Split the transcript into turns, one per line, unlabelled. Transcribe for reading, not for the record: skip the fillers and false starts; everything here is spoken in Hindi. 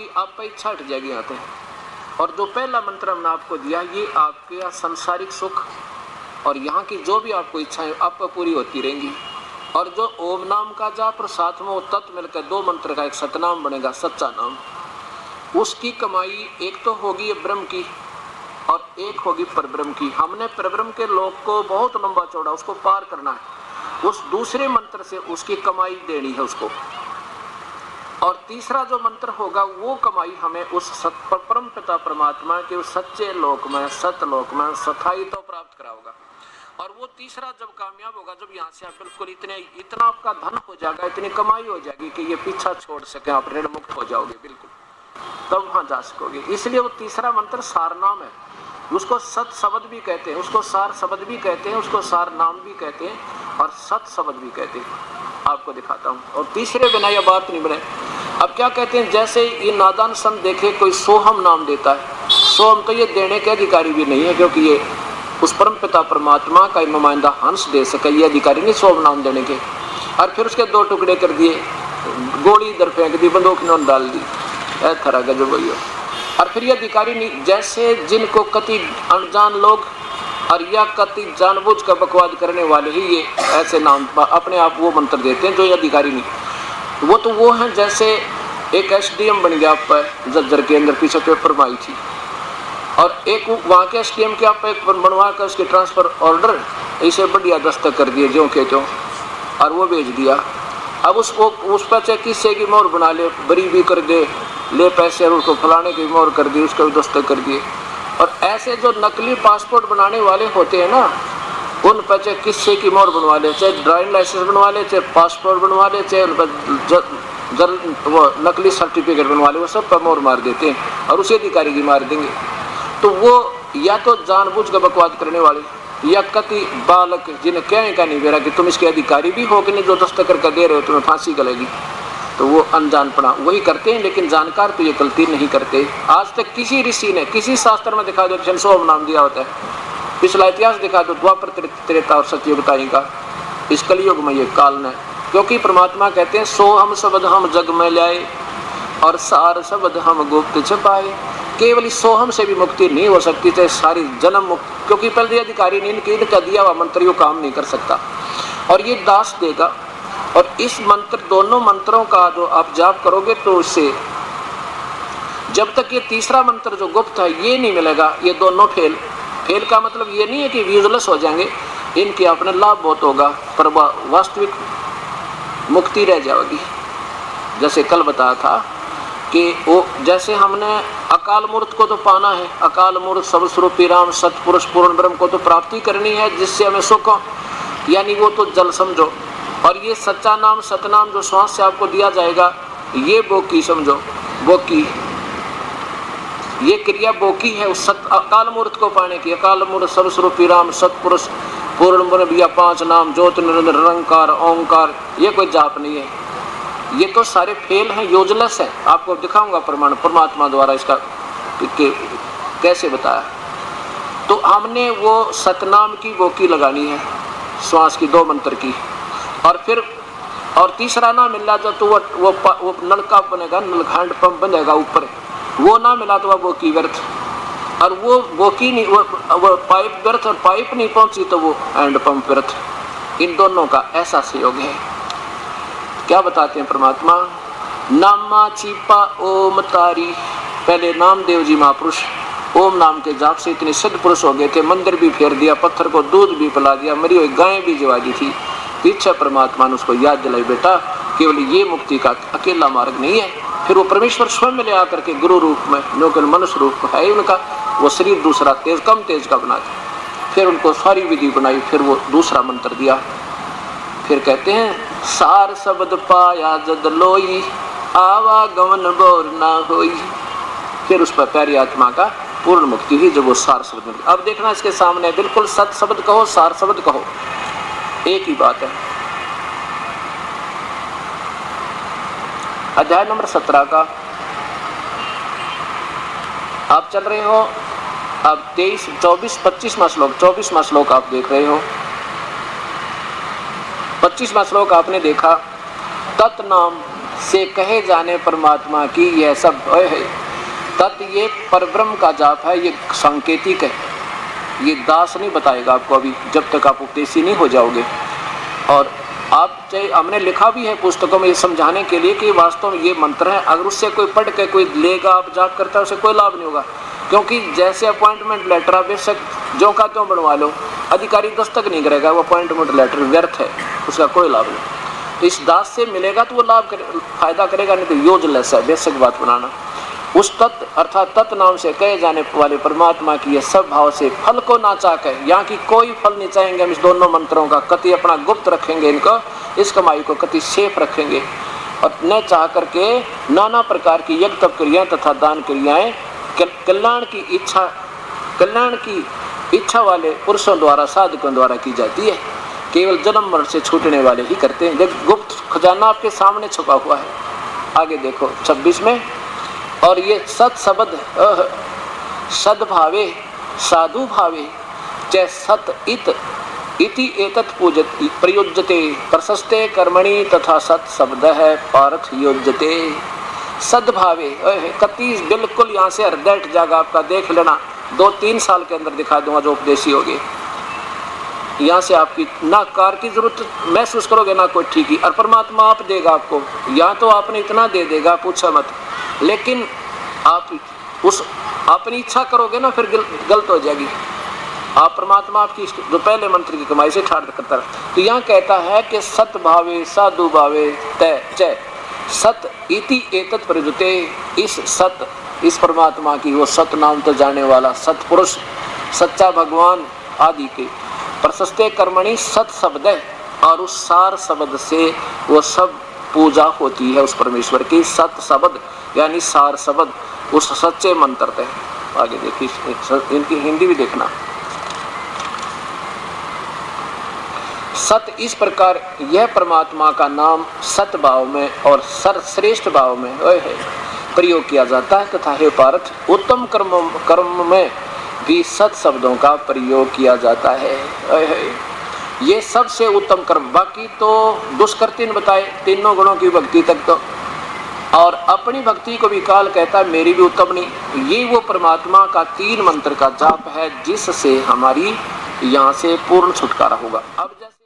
आपकी आप पर इच्छा हट जाएगी यहाँ पे। और जो पहला मंत्र हमने आपको दिया ये आपके संसारिक सुख और यहाँ की जो भी आपको इच्छाएं आप पर पूरी होती रहेंगी। और जो ओम नाम का जाप और साथ में वो तत्व मिलकर दो मंत्र का एक सतनाम बनेगा, सच्चा नाम, उसकी कमाई एक तो होगी ब्रह्म की और एक होगी परब्रह्म की। हमने परब्रह्म के लोक को बहुत लंबा चौड़ा उसको पार करना है, उस दूसरे मंत्र से उसकी कमाई देनी है उसको। और तीसरा जो मंत्र होगा वो कमाई हमें उस परम पिता परमात्मा के उस सच्चे लोक में, सतलोक में स्थायी तो प्राप्त कराओगा। और वो तीसरा जब कामयाब होगा, जब यहाँ से आप बिल्कुल इतना आपका धन हो जाएगा, इतनी कमाई हो जाएगी कि ये पीछा छोड़ सके, आप ऋण मुक्त हो जाओगे बिल्कुल, तब वहां जा सकोगे। इसलिए वो तीसरा मंत्र सार नाम है, उसको सत शब्द भी कहते हैं, उसको सार शब्द भी कहते हैं, उसको सार नाम भी कहते हैं और सत शब्द भी कहते हैं। आपको दिखाता हूँ। और तीसरे बिना यह बात नहीं बने। अब क्या कहते हैं, जैसे ये नादान संत देखे कोई सोहम नाम देता है, सोहम तो ये देने के अधिकारी भी नहीं है, क्योंकि ये उस परम पिता परमात्मा का नुमाइंदा हंस दे सके, ये अधिकारी नहीं सोहम नाम देने के। और फिर उसके दो टुकड़े कर दिए, गोली इधर फेंक दी, बंदूक इन्होंने डाल दी, ऐसा गजब भैया। और फिर ये अधिकारी नहीं, जैसे जिनको कति अनजान लोग और या कति जानबूझ कर बकवाद करने वाले ही ये ऐसे नाम अपने आप वो मंत्र देते हैं, जो ये अधिकारी नहीं। वो तो वो हैं जैसे एक एसडीएम बन गया आप पर जज्जर के अंदर, पीछे पेपर में आई थी, और एक वहाँ के एसडीएम के आप एक बनवा कर उसके ट्रांसफर ऑर्डर ऐसे बढ़िया दस्तक कर दिए ज्यों के त्यों, और वो भेज दिया। अब उसको उस पर चाहे किस्से की मोहर बना ले, बरी भी कर दे, ले पैसे और उसको फलाने की मोहर कर दी, उसका भी दस्तक कर दिए। और ऐसे जो नकली पासपोर्ट बनाने वाले होते हैं ना, उन पर चाहे किस्से की मोहर बनवा ले, चाहे ड्राइविंग लाइसेंस बनवा ले, चाहे पासपोर्ट बनवा ले, चाहे उन पर वो नकली सर्टिफिकेट बनवा ले, वो सब पर मोहर मार देते हैं और उसी अधिकारी की मार देंगे। तो वो या तो जानबूझ कर बकवाद करने वाले, या कति बालक जिन्हें कहने का नहीं बेरा कि तुम इसके अधिकारी भी हो कि नहीं, जो दस्तक करके दे रहे हो तुम्हें फांसी गलेगी, तो वो अनजानपना वही करते हैं। लेकिन जानकार तो ये गलती नहीं करते। आज तक किसी ऋषि ने किसी शास्त्र में दिखा दो सोम नाम दिया होता है, पिछला इतिहास दिखा दो, द्वापर त्रेता और सतयुगताई का, इस कलयुग में ये काल ने। क्योंकि परमात्मा कहते हैं सो हम शब्द हम जग में लाए और सार शब्द हम गुप्त छुपाए। केवल इस सोहम से भी मुक्ति नहीं हो सकती, चाहे सारी जन्म मुक्ति, क्योंकि पहले अधिकारी नहीं, इनका दिया हुआ मंत्र यो काम नहीं कर सकता, और ये दास देगा। और इस मंत्र, दोनों मंत्रों का जो आप जाप करोगे तो इससे जब तक ये तीसरा मंत्र जो गुप्त है ये नहीं मिलेगा, ये दोनों फेल का मतलब ये नहीं है कि यूजलेस हो जाएंगे, इनके अपने लाभ बहुत होगा, पर वास्तविक मुक्ति रह जाएगी। जैसे कल बताया था कि वो जैसे हमने अकाल मूर्त को तो पाना है, अकाल मूर्त सर्वस्वरूपी राम सतपुरुष पूर्ण ब्रह्म को तो प्राप्ति करनी है, जिससे हमें सुख हो, यानी वो तो जल समझो। और ये सच्चा नाम सतनाम जो श्वास से आपको दिया जाएगा, ये बोकी समझो, बोकी, ये क्रिया बोकी है उस अकाल मूर्त को पाने की। अकाल मूर्त सर्वस्वरूपी राम सतपुरुष पूर्ण ब्रह्म, या 5 नाम ज्योत निरंतर निरंकार ओंकार, ये कोई जाप नहीं है, ये तो सारे फेल हैं, यूजलेस है। आपको दिखाऊंगा प्रमाण परमात्मा द्वारा इसका कैसे बताया। तो हमने वो सतनाम की बोकी लगानी है, श्वास की 2 मंत्र की, और फिर और तीसरा ना मिला तो वो नलका बनेगा, नलखंड पंप बनेगा ऊपर, वो ना मिला तो वो की व्यर्थ, और वो बोकी नहीं, वो पाइप व्यर्थ, और पाइप नहीं पहुंची तो वो हैंड पंप व्यर्थ। इन दोनों का ऐसा सहयोग है। क्या बताते हैं परमात्मा, नामा छिपा ओम तारी। पहले नामदेव जी महापुरुष ओम नाम के जाप से इतने सिद्ध पुरुष हो गए थे, मंदिर भी फेर दिया, पत्थर को दूध भी पिला दिया, मरी हुई गायें भी जवा दी थी। पीछे परमात्मा ने उसको याद दिलाई, बेटा केवल ये मुक्ति का अकेला मार्ग नहीं है। फिर वो परमेश्वर स्वयं में ले आकर के गुरु रूप में, जो मनुष्य रूप है उनका, वो शरीर दूसरा तेज कम तेज का बना दिया, फिर उनको सारी विधि बनाई, फिर वो दूसरा मंत्र दिया। फिर कहते हैं सार शब्द पाया जद लोई, आवागमन बोर ना होई। फिर उस पर प्यारी आत्मा का पूर्ण मुक्ति हुई जब वो सार शब्द। अब देखना इसके सामने, बिल्कुल सत शब्द कहो सार शब्द कहो, एक ही बात है। अध्याय नंबर 17 का आप चल रहे हो, अब 23, 24, 25वां श्लोक, 24वां श्लोक आप देख रहे हो। 25वां श्लोक आपने देखा, तत्नाम से कहे जाने परमात्मा की यह सब है। तत् ये परब्रह्म का जाप है, ये सांकेतिक है, ये दास नहीं बताएगा आपको अभी, जब तक आप उपदेशी नहीं हो जाओगे। और आप चाहे, हमने लिखा भी है पुस्तकों में ये समझाने के लिए कि वास्तव में ये मंत्र है, अगर उससे कोई पढ़ के कोई लेगा, आप जाप करता है, उसे कोई लाभ नहीं होगा। क्योंकि जैसे अपॉइंटमेंट लेटर आप बेशक जो का त्यों बनवा लो, अधिकारी दस्तक नहीं करेगा, वो अपॉइंटमेंट लेटर व्यर्थ है, उसका कोई लाभ नहीं। तो इस दास से मिलेगा तो वो फायदा करेगा, नहीं तो यूजलेस है, बेशक बात बनाना। उस तत्व अर्थात तत्व नाम से कहे जाने वाले परमात्मा की ये सब भाव से फल को ना चाह, यहाँ की कोई फल नहीं चाहेंगे हम इस दोनों मंत्रों का, कति अपना गुप्त रखेंगे इनको, इस कमाई को कति सेफ रखेंगे, और न चाह करके नाना प्रकार की यज्ञ तप क्रियाएं तथा दान क्रियाएं कल्याण की इच्छा वाले पुरुषों द्वारा, साधकों द्वारा की जाती है। केवल जन्म मरण से छूटने वाले ही करते हैं। देख, गुप्त खजाना आपके सामने छुपा हुआ है। आगे देखो 26 में, और ये सत शब्द सद्भावे साधु भावे च सत इति एतत् प्रयुज्यते प्रशस्ते कर्मणि तथा सत शब्द है पार्थ योज्यते। सद्भावे कति बिल्कुल यहाँ से हृदय हट जाएगा आपका, देख लेना, 2-3 साल के अंदर दिखा दूंगा जो उपदेशी होगे। यहाँ से आपकी ना कार की जरूरत महसूस करोगे ना कोई ठीक ही, और परमात्मा आप देगा आपको, या तो आपने इतना दे देगा पूछा मत, लेकिन आप उस अपनी इच्छा करोगे ना फिर गलत हो जाएगी। आप परमात्मा आपकी जो पहले मंत्र की कमाई से ठाड़ करता है। तो यहाँ कहता है कि सत भावे साधु भावे तय जय सत इति एतत् प्रयुज्यते। इस सत, इस परमात्मा की वो सत नाम तो जाने वाला सतपुरुष, सच्चा भगवान आदि के प्रशस्ते कर्मणि सत शब्द है, और उस सार शब्द से वो सब पूजा होती है उस परमेश्वर की। सत शब्द यानी सार शब्द, उस सच्चे मंत्र है। आगे देखिए, इनकी हिंदी भी देखना। सत इस प्रकार यह परमात्मा का नाम सत भाव में और सर्वश्रेष्ठ भाव में प्रयोग किया जाता है, तथा हे पार्थ उत्तम कर्म में भी सत शब्दों का प्रयोग किया जाता है। ये सबसे उत्तम कर्म, बाकी तो दुष्कर 3 बताए, तीनों गुणों की भक्ति तक तो, और अपनी भक्ति को भी काल कहता है मेरी भी उत्तम नहीं। ये वो परमात्मा का 3 मंत्र का जाप है जिससे हमारी यहाँ से पूर्ण छुटकारा होगा। अब जैसे